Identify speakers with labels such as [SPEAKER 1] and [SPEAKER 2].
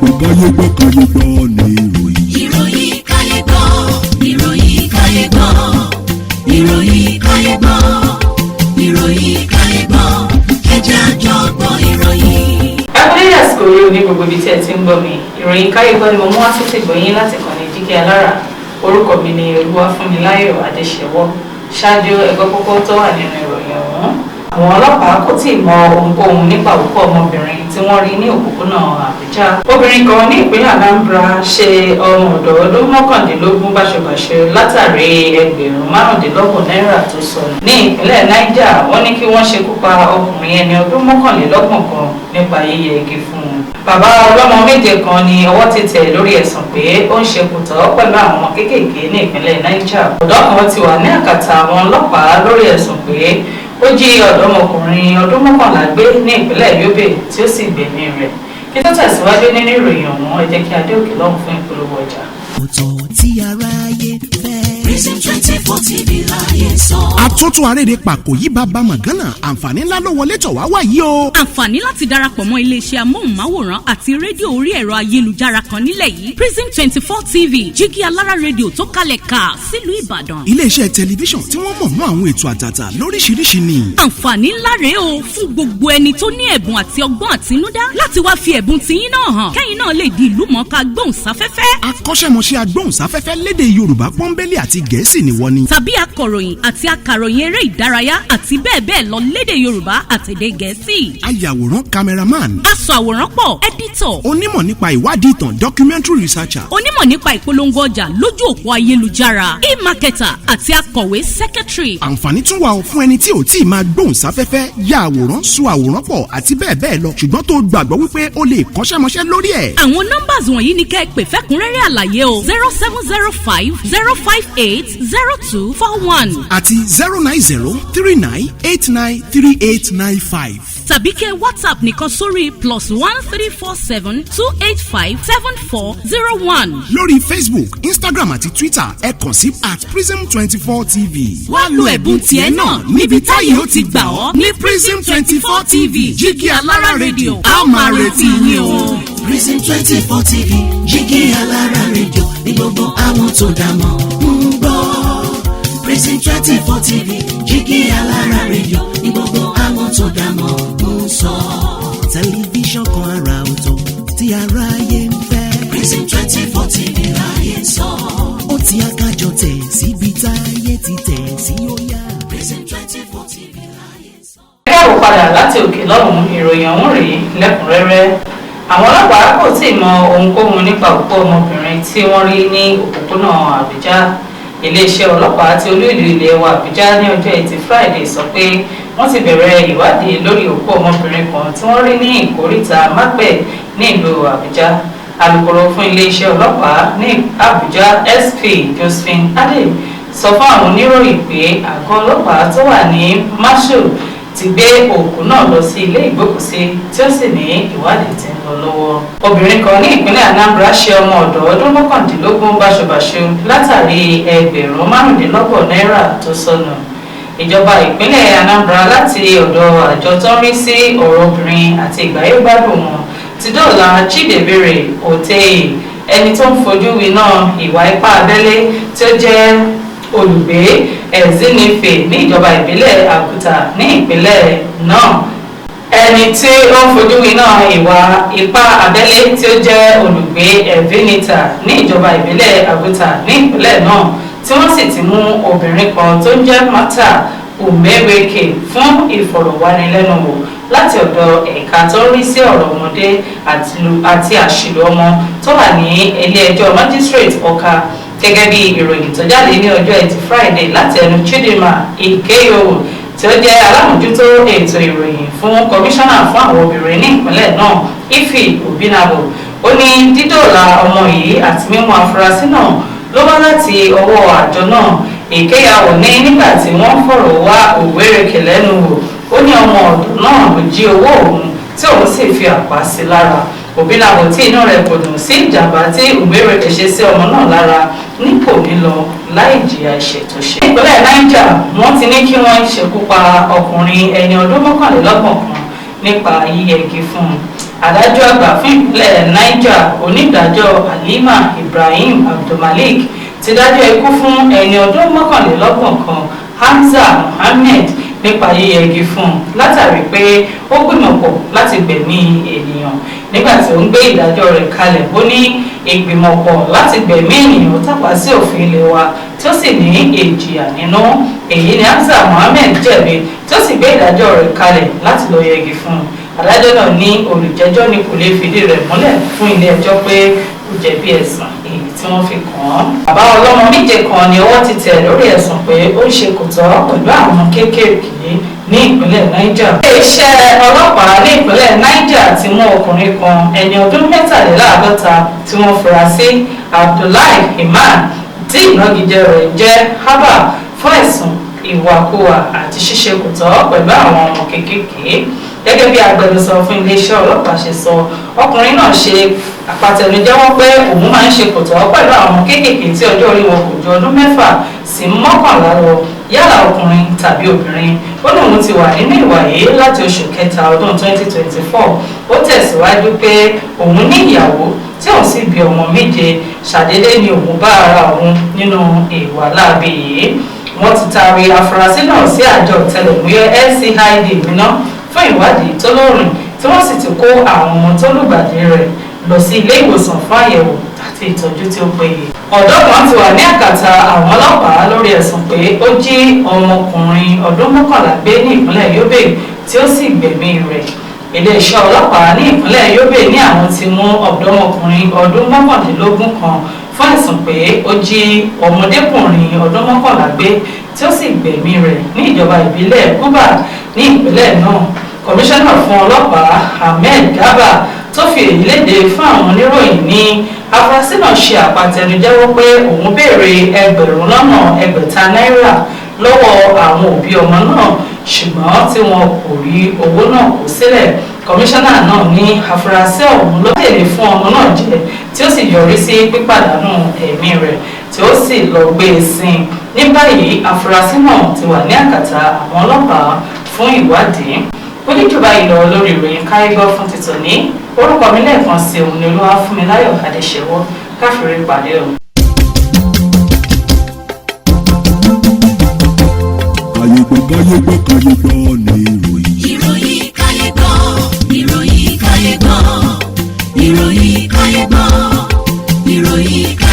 [SPEAKER 1] Kayegbo ní ìròyìn.
[SPEAKER 2] Ìròyìn Kayegbo, ìròyìn Kayegbo, ìròyìn Kayegbo, ìròyìn Kayegbo, ẹ jẹ́ a jọ gbọ́ ìròyìn.
[SPEAKER 3] Abúlé àsìkò yìí ní gbogbo ibi tí ẹ ti ń gbọ́ mi. Ìròyìn Kayegbo ni mo mú wá sí ìgbọ̀nyín láti kàn ní Yegi alára. Orúkọ mi ni Olúwafúnmiláyọ̀ Adéṣẹ́wọ́. Ṣáájú ẹgbẹ́ kókó tó wà nínú ìròyìn ọ̀hún. Àwọn ọlọ́pàá kò tíì mọ ohunkóhun nípa òkú ọmọbìnrin tí wọ́n rí ní òpópónà Àbújá. Obìnrin kan ní ìpínlẹ̀ Anambra ṣe ọmọ ọ̀dọ̀ ọdún mọ́kàndínlógún báṣubàṣu látàrí ẹgbẹ̀rún márùndínlọ́gbọ̀n náírà tó sọnù. Ní ìpínlẹ̀ Niger, wọ́n ní kí wọ́n ṣekú pa ọkùnrin ẹni ọdún mọ́kànlélọ́gbọ̀n kan nípa yíyẹ igi fún un. Bàbá ọlọ́mọ méje kan ni ọwọ́ ti tẹ̀ lórí ẹ̀sùn pé ó ń ṣekútọ̀ pẹ̀lú àwọn ọmọ kéékèèké ní ìpínlẹ̀ Niger. Ọ̀dọ́ kan ti wà ní àkàtà àwọn ọlọ́pàá lórí ẹ̀sùn pé ó jí ọ̀dọ́mọkùnrin ọdún mọ́kànlá gbé ní ìpínlẹ̀ Yobe tí ó sì gbẹ̀mí rẹ̀. Kí tó tẹ̀síwájú nínú ìròyìn ọ̀hún, ẹ jẹ́ kí adé òkè lọ́hùn fún ìpolówó ọjà.
[SPEAKER 2] Ọ̀tọ̀ tí aráyé fẹ́. Prison 24 TV láyé sọ.
[SPEAKER 4] Àtúntò àrèrè pàkó yí bàbá màgánà, àǹfààní ńlá ló wọlé tọ̀ wá wáyé o.
[SPEAKER 5] Àǹfààní láti darapọ̀ mọ́ iléeṣẹ́ amóhùnmáwòrán àti rédíò orí ẹ̀rọ ayélujára kan nílẹ̀ yìí. Prison 24 TV, Yegi alára rédíò tó kalẹ̀ ká sílùú Ìbàdàn.
[SPEAKER 4] Iléeṣẹ́ tẹlifíṣàn tí wọ́n mọ̀ mọ́ àwọn ètò àtàtà lóríṣiríṣi ni.
[SPEAKER 5] Àǹfààní ńlá rèé o fún gbogbo ẹni tó ní ẹ̀bùn àti ọgbọ́n àtinúdá láti wá fi ẹ̀bùn tiyín náà hàn. Kẹ́yìn náà lè di ìlúmọ̀ọ́ká gbóhùnsáfẹ́fẹ́.
[SPEAKER 4] Akọ́ṣẹ́mọṣẹ́ agbóhùnsáfẹ́fẹ́ lédè Yorùbá pọ́nbélé àti Gẹ̀ẹ́sì ni wọ́n ní.
[SPEAKER 5] Tàbí akọ̀ròyìn àti akàròyìn eré ìdárayá àti bẹ́ẹ̀ bẹ́ẹ̀ lọ lédè Yorùbá àtèdè Gẹ̀ẹ́sì.
[SPEAKER 4] Ayàwòrán cameraman.
[SPEAKER 5] Aṣàwòrán pọ̀ editor.
[SPEAKER 4] Onímọ̀ nípa ìwádìí ìtàn documentary researcher.
[SPEAKER 5] Onímọ̀ nípa ìpolongo ọjà lójú òpó ayélujára. E-marketer àti akọ̀wé secretary.
[SPEAKER 4] Àǹfààní tún wà fún ẹni tí ò tí ì máa gbóhùnsáfẹ́fẹ́ ya àwòrán so àwòrán pọ̀ àti bẹ́ẹ̀ bẹ́ẹ̀ lọ ṣùgbọ́n tó gbàgbọ́ wípé o lè kọ́ṣẹ́mọṣẹ́ lórí ẹ̀.
[SPEAKER 5] Àwọn nọ́mbàs wọ̀nyí ni kẹ́ ẹ pè fẹ́kúnrẹ́rẹ́ àlàyé o 0705 058 0241
[SPEAKER 4] àti 09039893895.
[SPEAKER 5] tàbí kẹ́ WhatsApp nìkan sórí +1347 285 7401.
[SPEAKER 4] lórí Facebook, Instagram àti Twitter ẹ kàn sí @prism24tv.
[SPEAKER 5] wá lo ẹ̀bùn tiẹ̀ náà níbi táyé ó ti gbà ọ́ ní Prism 24 TV Yegi alára rédíò. a máa retí yín o.
[SPEAKER 2] Prison 24 TV, Yegi alára rédíò ní gbogbo àwọn tó dá mọ̀ ń gbọ́. Prison 24 TV, Yegi alára rédíò ní gbogbo àwọn tó dá mọ̀ ń sọ. Tẹlifíṣàn kan àrà ọ̀tọ̀ tí aráyé ń fẹ́. Prison 24 TV láyé sọ. Ó ti akájọ tẹ̀ síbi táyé ti tẹ̀ sí ó yá. Prison 24 TV láyé sọ.
[SPEAKER 3] Ẹ káàbọ̀ padà láti òkè lọ́hùn-ún. Ìròyìn ọ̀hún rèé lẹ́kùnrẹ́rẹ́. Àwọn ọlọ́pàá kò tíì mọ ohunkóhun nípa òkú ọmọbìnrin tí wọ́n rí ní òpópónà Àbújá. Iléeṣẹ́ ọlọ́pàá tí olú ìlú ilẹ̀ wa Àbújá ní ọjọ́ Ẹtì Friday sọ pé wọ́n ti bẹ̀rẹ̀ ìwádìí lórí òkú ọmọbìnrin kan tí wọ́n rí ní ìkóríta Mápẹ̀ ní ìlú Àbújá. Alukoro fún iléeṣẹ́ ọlọ́pàá ní Àbújá SP Josephine Adé sọ fún àwọn oníròyìn pé àgọ́ ọlọ́pàá tó wà ní Marshall ti gbé òkú náà lọ sí ilé ìgbókùsí tí ó sì ní ìwádìí tí ń lọ lọ́wọ́. Obìnrin kan ní ìpínlẹ̀ Anambra ṣe ọmọ ọ̀dọ̀ ọdún mọ́kàndínlógún báṣubàṣu látàrí ẹgbẹ̀rún márùndínlọ́gbọ̀n náírà tó sọnù. Ìjọba ìpínlẹ̀ Anambra láti ọ̀dọ̀ àjọ tó ń rí sí ọ̀rọ̀ obìnrin àti ìgbáyégbádùn wọn ti dóòlà Chidebere Oteyi, ẹni tó ń fojú winá ìwà ipá abẹ́lé tí ó jẹ́ olùgbé Ezinife ní ìjọba ìbílẹ̀ Àgùtà ní ìpínlẹ̀ náà. Ẹni tí ó ń fojú winá ìwà ipá abẹ́lé tí ó jẹ́ olùgbé Evinita ní ìjọba ìbílẹ̀ Àgùtà ní ìpínlẹ̀ náà, tí wọ́n sì ti mú obìnrin kan tó ń jẹ́ Martha Umeweke fún ìfọ̀rọ̀wánilẹ́nuwò láti ọ̀dọ̀ ẹ̀ka tó ń rí sí ọ̀rọ̀ ọmọdé àti àṣìlò ọmọ tó wà ní ilé ẹjọ́ Magistrate Ọ̀ka. Gẹ́gẹ́ bí ìròyìn tó jáde ní ọjọ́ Ẹtì Friday láti ẹnu Chidinma Ikeyowu tí ó jẹ́ alámòjútó ètò ìròyìn fún kọmíṣánná fún àwọn obìnrin ní ìpínlẹ̀ náà Ife Obinabo, ó ní dídòòlà ọmọ yìí àti mímú afurasí náà ló wá láti ọwọ́ àjọ náà. Ikeyowu ní nígbà tí wọ́n fọ̀rọ̀ wá Òwérèkè lẹ́nu wò, ó ní ọmọ ọ̀dọ̀ náà ló jí owó òun tí òun sì fi àpá sí lára. Obinabo tí inú rẹ̀ kò dùn sí ìjàmbá tí Òwérèkè ṣe sí ọmọ náà lára nípò nílọ láì jìyà ẹ̀ṣẹ̀ tó ṣe. Ìpínlẹ̀ Niger wọ́n ti ní kí wọ́n ṣekú pa ọkùnrin ẹni ọdún mọ́kànlélọ́gbọ̀n kan nípa yíyẹgi fún un. Adájọ́ àgbà fún ìpínlẹ̀ Niger onídàájọ́ Halima Ibrahim Abdulmalik ti dájọ́ ikú fún ẹni ọdún 31 kan Hamza Mohammed nípa yíyẹgi fún un látàrí pé ó gbìmọ̀pọ̀ láti gbẹ̀mí ènìyàn. Nígbà tí ó ń gbé ìdájọ́ rẹ̀ kalẹ̀, ó ní ìgbìmọ̀pọ̀ láti gbẹ̀mí ènìyàn tàpá sí òfin ilé wa tí ó sì ní ìjìyà nínú. Èyí ni Hamza Mohammed jẹ̀bi tí ó sì gbé ìdájọ́ rẹ̀ kalẹ̀ láti lọ yẹgi fún un. Adájọ́ náà ní olùjẹ́jọ́ ni kò lè fìdí rẹ̀ múlẹ̀ fún ilé ẹjọ́ pé ó jẹ̀bi ẹ̀sùn èyí tí wọ́n fi kàn án. Bàbá ọlọ́mọ méje kan ni ọwọ́ ti tẹ̀ lórí ẹ̀sùn pé ó ń ṣe kò tọ́ pẹ̀lú àwọn kéékèèké ní ìpínlẹ̀ Niger. Iléeṣẹ́ ọlọ́pàá ní ìpínlẹ̀ Niger ti mú ọkùnrin kan ẹni ọdún 53 tí wọ́n fura sí Abdullahi Iman tí ìnagijẹ rẹ̀ jẹ́ Haba fún ẹ̀sùn ìwàkuwà àti ṣíṣe kò tọ́ pẹ̀lú àwọn ọmọ kéékèèké. Gẹ́gẹ́ bí agbẹnusọ fún iléeṣẹ́ ọlọ́pàá ṣe sọ, ọkùnrin náà ṣe àpàtẹnujẹ́wọ́ pé òun máa ń ṣe kò tọ́ pẹ̀lú àwọn ọmọ kéékèèké tí ọjọ́ orí wọn kò ju ọdún 6 sí 11 lọ, yálà ọkùnrin tàbí obìnrin. Ó ní òun ti wà nínú ìwà yìí láti oṣù kẹta ọdún 2024. Ó tẹ̀síwájú pé òun ní ìyàwó tí òun sì bí ọmọ 7. Ṣàdédé ni òun bá ara òun nínú ìwà láabi yìí. Wọ́n ti taari afurasí náà sí àjọ ọ̀tẹlẹ̀múyẹ́ LCID Minna fún ìwádìí tó lóòrìn, tí wọ́n sì ti kó àwọn ọmọ tó lùgbàdì rẹ̀ lọ sí ilé ìwòsàn fún àyẹ̀wò àti ìtọ́jú tí ó péye. Ọ̀dọ́ kan ti wà ní àkàtà àwọn ọlọ́pàá lórí ẹ̀sùn pé ó jí ọmọkùnrin ọdún 11 gbé ní ìpínlẹ̀ Yobe tí ó sì gbẹ̀mí rẹ̀. Iléeṣẹ́ ọlọ́pàá ní ìpínlẹ̀ Yobe ní àwọn ti mú ọ̀dọ́mọkùnrin ọdún 19 kan fún ẹ̀sùn pé ó jí ọmọdékùnrin ọdún 11 gbé tí ó sì gbẹ̀mí rẹ̀ ní ìjọba ìbílẹ̀ Guba ní ìpínlẹ̀ náà. Kọmíṣánná fún ọlọ́pàá Ahmed Garba tó fi èyí léde fún àwọn oníròyìn ní afurasí náà ṣe àpàtẹnujẹ́wọ́ pé òun béèrè ẹgbẹ̀rún lọ́nà ẹgbẹ̀ta náírà lọ́wọ́ àwọn òbí ọmọ náà, ṣùgbọ́n tí wọn kò rí owó náà kó sílẹ̀. Kọmíṣánná náà ní afurasí ọ̀hún ló tẹ̀lé fún ọmọ náà jẹ tí ó sì yọrí sí pípàdánù ẹ̀mí rẹ̀ tí ó sì lọ gbé e sin. Ní báyìí afurasí náà ti wà ní àkàtà àwọn ọlọ́pàá fún ìwádìí. Oníjọba ìlọ lórí ìròyìn Kayegbo fún títọ̀ ní orúkọ mi lẹ́ẹ̀kan sí òun ni Olúwafúnmiláyọ̀ Adéṣẹ́wọ́. Káfíńrí pàdé o.
[SPEAKER 1] Kayegbo ni ìròyìn.
[SPEAKER 2] Ìròyìn Kayegbo, ìròyìn Kayegbo, ìròyìn Kayegbo, ìròyìn Kayegbo.